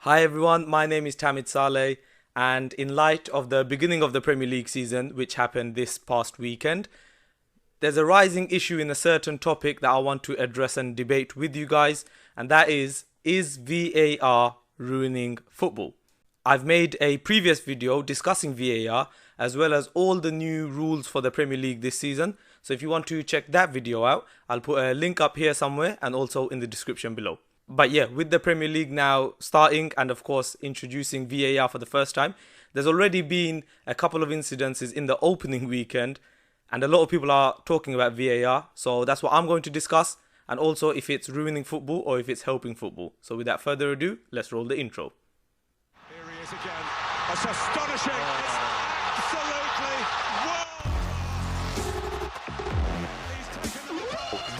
Hi everyone, my name is Tamid Saleh, and in light of the beginning of the Premier League season, which happened this past weekend, there's a rising issue in a certain topic that I want to address and debate with you guys, and that is VAR ruining football? I've made a previous video discussing VAR as well as all the new rules for the Premier League this season. So if you want to check that video out, I'll put a link up here somewhere and also in the description below. But yeah, with the Premier League now starting and of course introducing VAR for the first time, there's already been a couple of incidences in the opening weekend and a lot of people are talking about VAR. So that's what I'm going to discuss, and also if it's ruining football or if it's helping football. So without further ado, let's roll the intro. Here he is again. That's astonishing. It's absolutely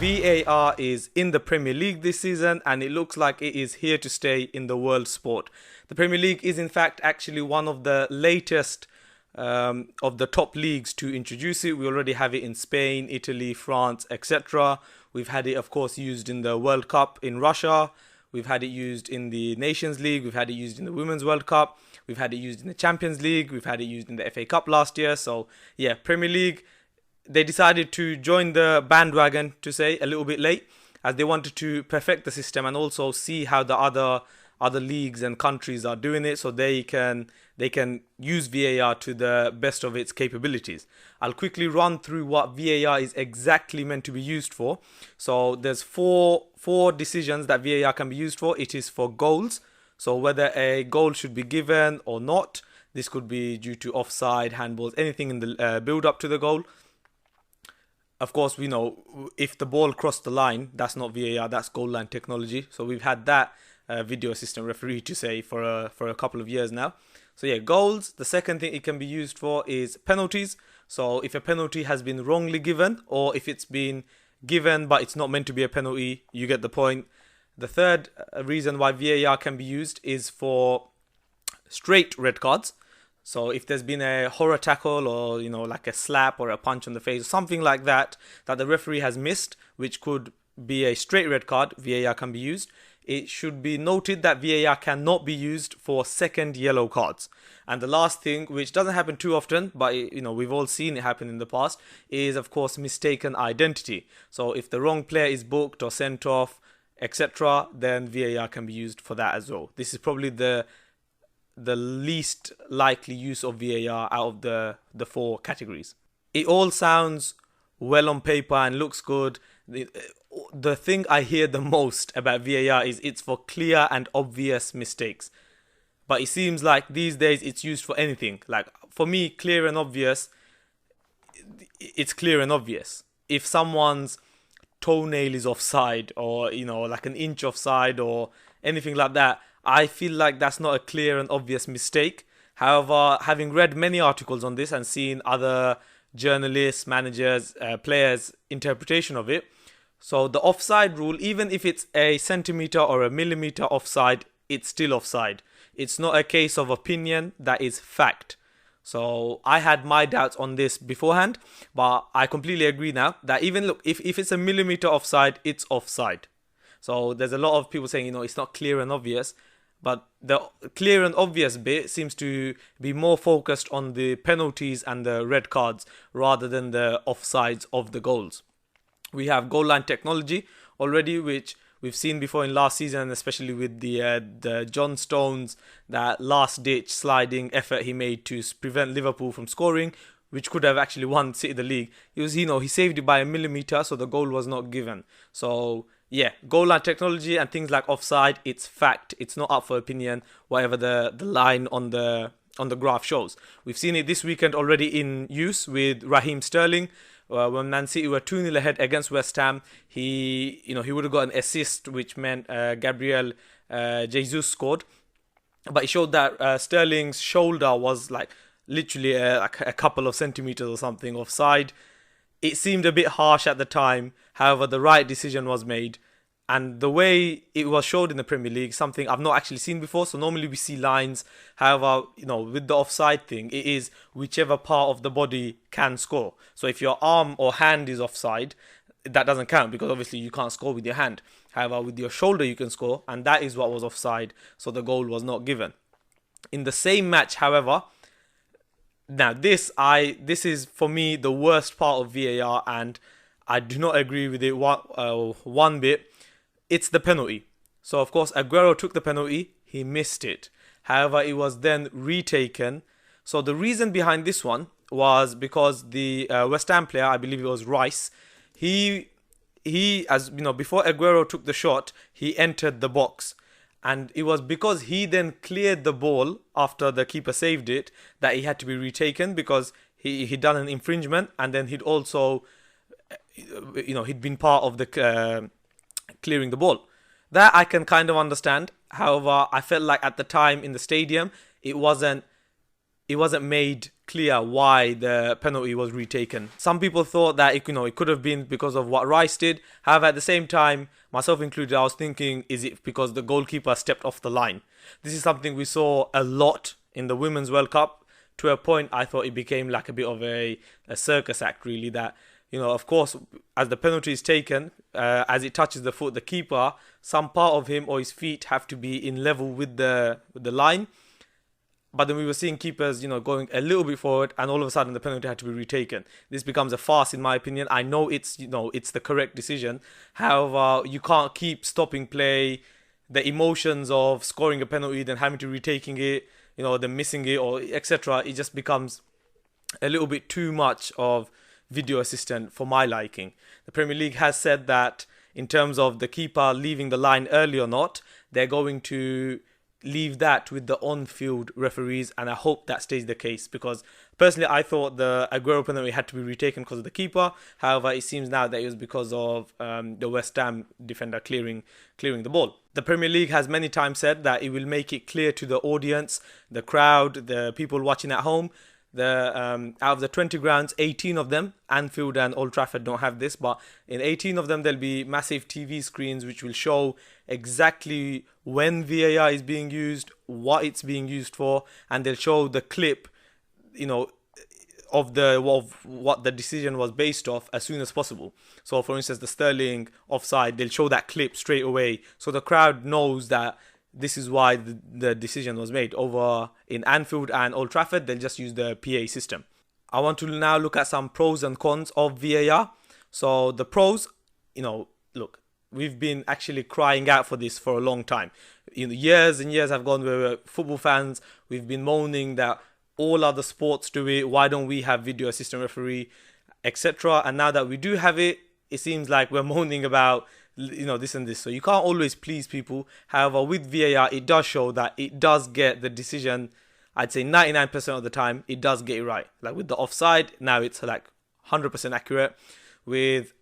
VAR is in the Premier League this season and it looks like it is here to stay in the world sport. The Premier League is in fact actually one of the latest of the top leagues to introduce it. We already have it in Spain, Italy, France, etc. We've had it of course used in the World Cup in Russia. We've had it used in the Nations League. We've had it used in the Women's World Cup. We've had it used in the Champions League. We've had it used in the FA Cup last year. So yeah, Premier League, they decided to join the bandwagon, to say, a little bit late, as they wanted to perfect the system and also see how the other leagues and countries are doing it, so they can use VAR to the best of its capabilities. I'll quickly run through what VAR is exactly meant to be used for. So there's four decisions that VAR can be used for. It is for goals, so whether a goal should be given or not. This could be due to offside, handballs, anything in the build up to the goal. Of course, we know if the ball crossed the line, that's not VAR, that's goal line technology. So we've had that video assistant referee to say for a couple of years now. So yeah, goals. The second thing it can be used for is penalties. So if a penalty has been wrongly given, or if it's been given but it's not meant to be a penalty, you get the point. The third reason why VAR can be used is for straight red cards. So if there's been a horror tackle or, like a slap or a punch on the face or something like that, that the referee has missed, which could be a straight red card, VAR can be used. It should be noted that VAR cannot be used for second yellow cards. And the last thing, which doesn't happen too often, but we've all seen it happen in the past, is of course mistaken identity. So if the wrong player is booked or sent off, etc., then VAR can be used for that as well. This is probably the least likely use of VAR out of the four categories. It all sounds well on paper and looks good. The thing I hear the most about VAR is it's for clear and obvious mistakes. But it seems like these days it's used for anything. Like for me, clear and obvious, it's clear and obvious. If someone's toenail is offside or, like an inch offside or anything like that, I feel like that's not a clear and obvious mistake. However, having read many articles on this and seen other journalists, managers, players' interpretation of it, so the offside rule, even if it's a centimeter or a millimeter offside, it's still offside. It's not a case of opinion, that is fact. So I had my doubts on this beforehand, but I completely agree now that even look, if it's a millimeter offside, it's offside. So there's a lot of people saying, it's not clear and obvious. But the clear and obvious bit seems to be more focused on the penalties and the red cards rather than the offsides of the goals. We have goal line technology already, which we've seen before in last season, especially with the John Stones, that last ditch sliding effort he made to prevent Liverpool from scoring, which could have actually won City the league. He saved it by a millimeter, so the goal was not given. So yeah, goal line technology and things like offside, it's fact. It's not up for opinion, whatever the line on the graph shows. We've seen it this weekend already in use with Raheem Sterling. When Man City were 2-0 ahead against West Ham, he would have got an assist, which meant Gabriel Jesus scored. But it showed that Sterling's shoulder was like literally a couple of centimeters or something offside. It seemed a bit harsh at the time. However, the right decision was made. And the way it was showed in the Premier League, something I've not actually seen before. So normally we see lines. However, with the offside thing, it is whichever part of the body can score. So if your arm or hand is offside, that doesn't count because obviously you can't score with your hand. However, with your shoulder you can score, and that is what was offside, so the goal was not given. In the same match, however, now this is for me the worst part of VAR, and I do not agree with it one bit. It's the penalty. So of course Aguero took the penalty, he missed it. However, it was then retaken. So the reason behind this one was because the West Ham player, I believe it was Rice, he as you know, before Aguero took the shot, he entered the box. And it was because he then cleared the ball after the keeper saved it that he had to be retaken, because he'd done an infringement, and then he'd also, he'd been part of the clearing the ball. That I can kind of understand. However, I felt like at the time in the stadium, it wasn't made clear why the penalty was retaken. Some people thought that it could have been because of what Rice did. However, at the same time, myself included, I was thinking, is it because the goalkeeper stepped off the line? This is something we saw a lot in the Women's World Cup. To a point, I thought it became like a bit of a circus act, really, that, of course, as the penalty is taken, as it touches the foot, the keeper, some part of him or his feet have to be in level with the line. But then we were seeing keepers, going a little bit forward, and all of a sudden the penalty had to be retaken. This becomes a farce, in my opinion. I know it's the correct decision. However, you can't keep stopping play, the emotions of scoring a penalty, then having to retaking it, then missing it, or etc. It just becomes a little bit too much of video assistant for my liking. The Premier League has said that in terms of the keeper leaving the line early or not, they're going to leave that with the on-field referees, and I hope that stays the case, because personally I thought the Aguero penalty had to be retaken because of the keeper. However, it seems now that it was because of the West Ham defender clearing the ball. The Premier League has many times said that it will make it clear to the audience, the crowd, the people watching at home. Out of the 20 grounds, 18 of them, Anfield and Old Trafford don't have this, but in 18 of them there'll be massive TV screens which will show exactly when VAR is being used, what it's being used for, and they'll show the clip, of what the decision was based off as soon as possible. So for instance, the Sterling offside, they'll show that clip straight away, so the crowd knows that this is why the decision was made. Over in Anfield and Old Trafford, they'll just use the PA system. I want to now look at some pros and cons of VAR. So the pros, look, we've been actually crying out for this for a long time. Years and years have gone where we're football fans, we've been moaning that all other sports do it, why don't we have video assistant referee, etc. And now that we do have it, it seems like we're moaning about this and this. So you can't always please people. However, with VAR, it does show that it does get the decision, I'd say 99% of the time, it does get it right. Like with the offside, now it's like 100% accurate. With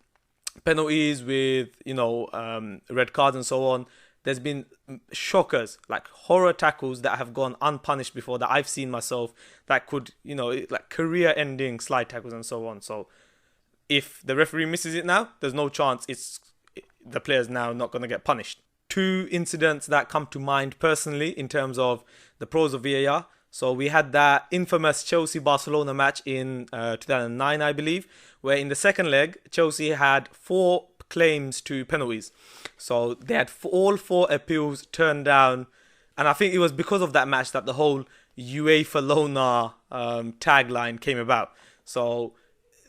penalties, with, red cards and so on, there's been shockers, like horror tackles that have gone unpunished before that I've seen myself, that could, like career-ending slide tackles and so on. So if the referee misses it now, there's no chance the player's now not going to get punished. Two incidents that come to mind personally in terms of the pros of VAR. So we had that infamous Chelsea-Barcelona match in 2009, I believe, where in the second leg, Chelsea had 4 claims to penalties. So they had all 4 appeals turned down. And I think it was because of that match that the whole UEFA Lona tagline came about. So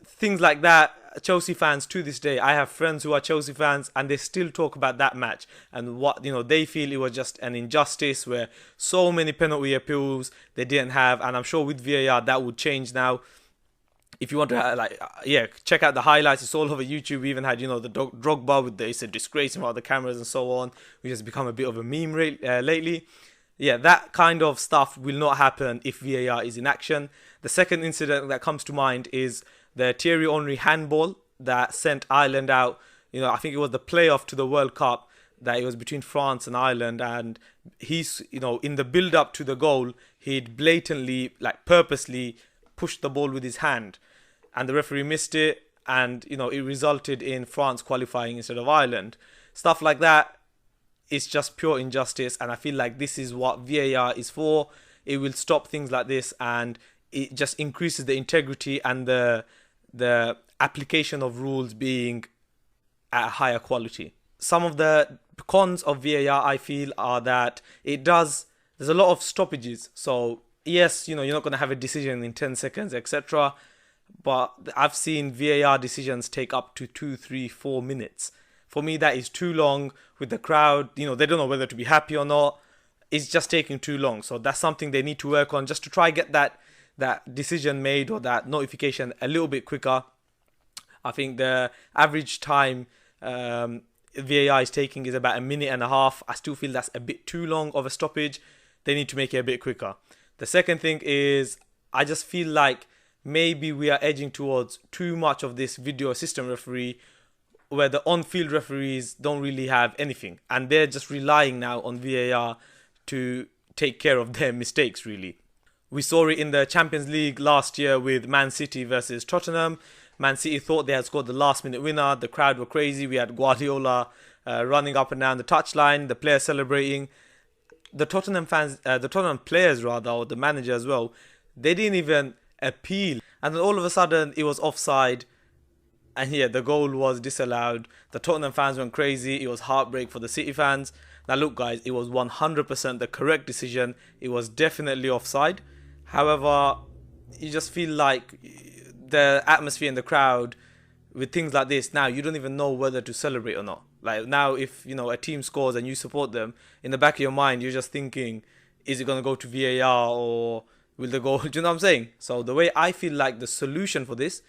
things like that, Chelsea fans to this day, I have friends who are Chelsea fans and they still talk about that match and what they feel it was just an injustice where so many penalty appeals they didn't have. And I'm sure with VAR that would change now. If you want to check out the highlights, it's all over YouTube. We even had the Drogba with it's a disgrace in front of the cameras and so on, which has become a bit of a meme lately. Yeah, that kind of stuff will not happen if VAR is in action. The second incident that comes to mind is the Thierry Henry handball that sent Ireland out. I think it was the playoff to the World Cup, that it was between France and Ireland, and he's, in the build up to the goal, he'd blatantly, purposely pushed the ball with his hand, and the referee missed it, and it resulted in France qualifying instead of Ireland. Stuff like that is just pure injustice, and I feel like this is what VAR is for. It will stop things like this, and it just increases the integrity and the application of rules being at a higher quality. Some of the cons of VAR I feel are that there's a lot of stoppages. So yes, you're not going to have a decision in 10 seconds, etc. But I've seen VAR decisions take up to 2, 3, 4 minutes. For me, that is too long with the crowd. They don't know whether to be happy or not. It's just taking too long. So that's something they need to work on, just to try get that decision made or that notification a little bit quicker. I think the average time VAR is taking is about a minute and a half. I still feel that's a bit too long of a stoppage. They need to make it a bit quicker. The second thing is, I just feel like maybe we are edging towards too much of this video assistant referee, where the on-field referees don't really have anything, and they're just relying now on VAR to take care of their mistakes, really. We saw it in the Champions League last year with Man City versus Tottenham. Man City thought they had scored the last-minute winner. The crowd were crazy. We had Guardiola running up and down the touchline, the players celebrating. The Tottenham players, or the manager as well, they didn't even appeal. And then all of a sudden, it was offside. And yeah, the goal was disallowed. The Tottenham fans went crazy. It was heartbreak for the City fans. Now look, guys, it was 100% the correct decision. It was definitely offside. However, you just feel like the atmosphere in the crowd with things like this, now you don't even know whether to celebrate or not. Like now, if a team scores and you support them, in the back of your mind, you're just thinking, is it going to go to VAR or will the goal? Do you know what I'm saying? So the way I feel like the solution for this,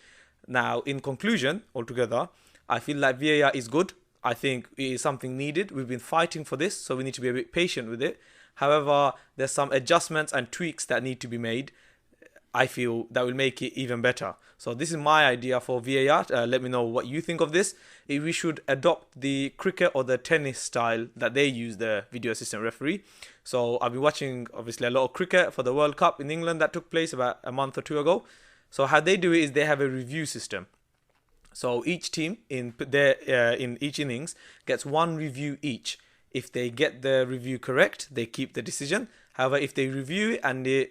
now in conclusion, altogether, I feel like VAR is good. I think it is something needed. We've been fighting for this, so we need to be a bit patient with it. However, there's some adjustments and tweaks that need to be made, I feel, that will make it even better. So this is my idea for VAR. Let me know what you think of this. If we should adopt the cricket or the tennis style that they use, the video assistant referee. So I've been watching, obviously, a lot of cricket for the World Cup in England that took place about a month or two ago. So how they do it is they have a review system. So each team in each innings gets one review each. If they get the review correct, they keep the decision. However, if they review it and the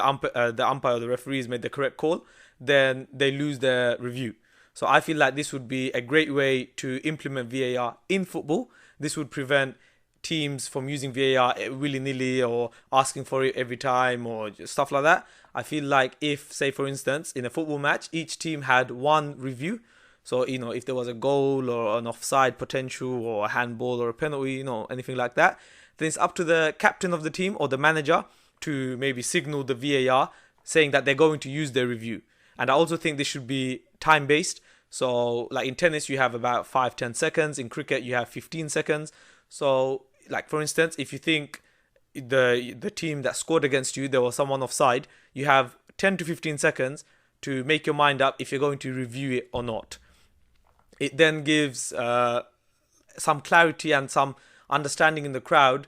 umpire or the referees made the correct call, then they lose their review. So I feel like this would be a great way to implement VAR in football. This would prevent teams from using VAR willy-nilly or asking for it every time or stuff like that. I feel like if, say for instance, in a football match, each team had one review. So, if there was a goal or an offside potential or a handball or a penalty, anything like that, then it's up to the captain of the team or the manager to maybe signal the VAR saying that they're going to use their review. And I also think this should be time-based. So, like in tennis, you have about 5-10 seconds. In cricket, you have 15 seconds. So, like for instance, if you think the team that scored against you, there was someone offside, you have 10 to 15 seconds to make your mind up if you're going to review it or not. It then gives some clarity and some understanding in the crowd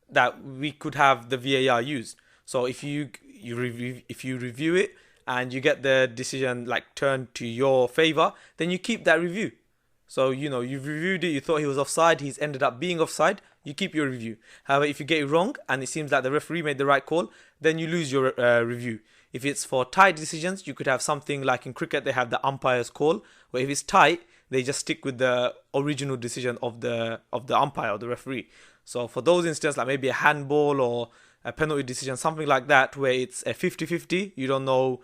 that we could have the VAR used. So if you review it and you get the decision turned to your favor, then you keep that review. So you've reviewed it, you thought he was offside, he's ended up being offside, you keep your review. However, if you get it wrong and it seems like the referee made the right call, then you lose your review. If it's for tight decisions, you could have something like in cricket, they have the umpire's call, where if it's tight, they just stick with the original decision of the umpire or the referee. So for those instances, like maybe a handball or a penalty decision, something like that, where it's a 50-50, you don't know,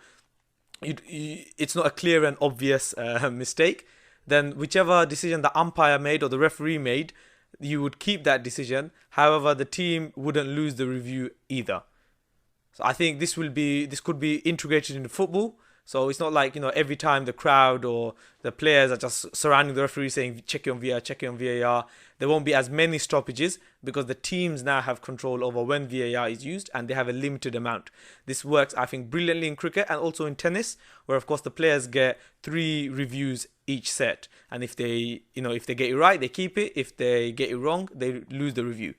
it's not a clear and obvious mistake, then whichever decision the umpire made or the referee made, you would keep that decision. However, the team wouldn't lose the review either. So I think this could be integrated into football. So it's not like, every time the crowd or the players are just surrounding the referee saying, check it on VAR, check it on VAR. There won't be as many stoppages because the teams now have control over when VAR is used and they have a limited amount. This works, I think, brilliantly in cricket and also in tennis, where of course the players get 3 reviews each set. And if they get it right, they keep it. If they get it wrong, they lose the review.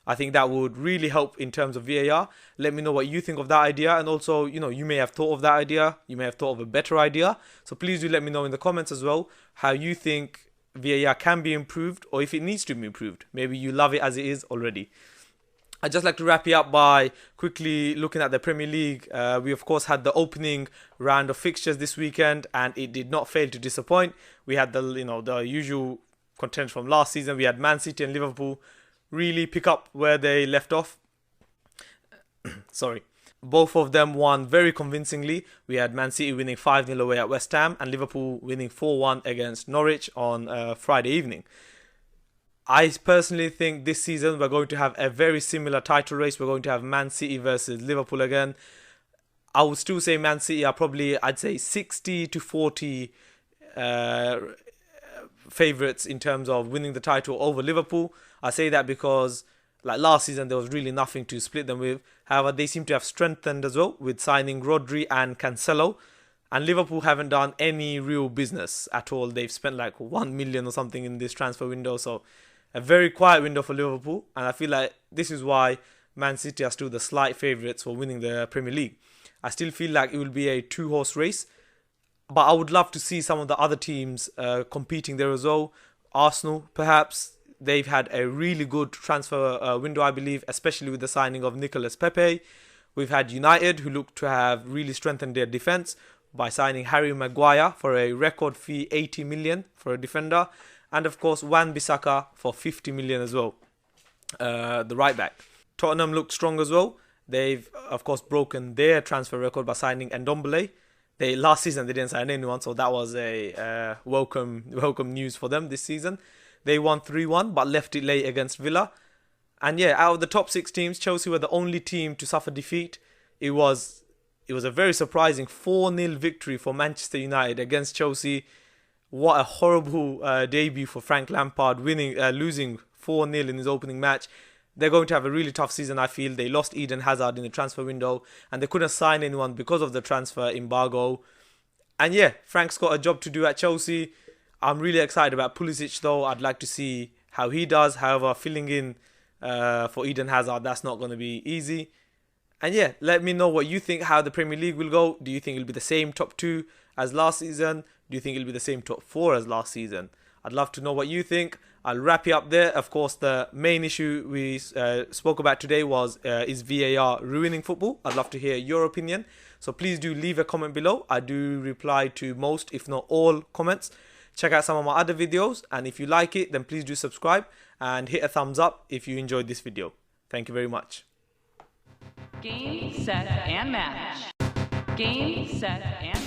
I think that would really help in terms of VAR. Let me know what you think of that idea. And also, you may have thought of that idea. You may have thought of a better idea. So please do let me know in the comments as well how you think VAR can be improved or if it needs to be improved. Maybe you love it as it is already. I'd just like to wrap it up by quickly looking at the Premier League. We, of course, had the opening round of fixtures this weekend and it did not fail to disappoint. We had the usual contenders from last season. We had Man City and Liverpool really pick up where they left off. Sorry. Both of them won very convincingly. We had Man City winning 5-0 away at West Ham and Liverpool winning 4-1 against Norwich on Friday evening. I personally think this season we're going to have a very similar title race. We're going to have Man City versus Liverpool again. I would still say Man City are probably, I'd say, 60 to 40 favourites in terms of winning the title over Liverpool. I say that because like last season, there was really nothing to split them with. However, they seem to have strengthened as well with signing Rodri and Cancelo. And Liverpool haven't done any real business at all. They've spent like 1 million or something in this transfer window. So a very quiet window for Liverpool. And I feel like this is why Man City are still the slight favourites for winning the Premier League. I still feel like it will be a two-horse race. But I would love to see some of the other teams competing there as well. Arsenal, perhaps. They've had a really good transfer window, I believe, especially with the signing of Nicolas Pepe. We've had United, who look to have really strengthened their defence by signing Harry Maguire for a record fee 80 million for a defender. And of course, Wan-Bissaka for 50 million as well, the right back. Tottenham looked strong as well. They've, of course, broken their transfer record by signing Ndombele. Last season, they didn't sign anyone, so that was a welcome news for them this season. They won 3-1, but left it late against Villa. And yeah, out of the top 6 teams, Chelsea were the only team to suffer defeat. It was a very surprising 4-0 victory for Manchester United against Chelsea. What a horrible debut for Frank Lampard, losing 4-0 in his opening match. They're going to have a really tough season, I feel. They lost Eden Hazard in the transfer window, and they couldn't sign anyone because of the transfer embargo. And yeah, Frank's got a job to do at Chelsea. I'm really excited about Pulisic though. I'd like to see how he does. However, filling in for Eden Hazard, that's not going to be easy. And yeah, let me know what you think, how the Premier League will go. Do you think it'll be the same top 2 as last season? Do you think it'll be the same top 4 as last season? I'd love to know what you think. I'll wrap you up there. Of course, the main issue we spoke about today was is VAR ruining football? I'd love to hear your opinion. So please do leave a comment below. I do reply to most, if not all, comments. Check out some of my other videos, and if you like it, then please do subscribe and hit a thumbs up if you enjoyed this video. Thank you very much. Game, set, and match. Game, set, and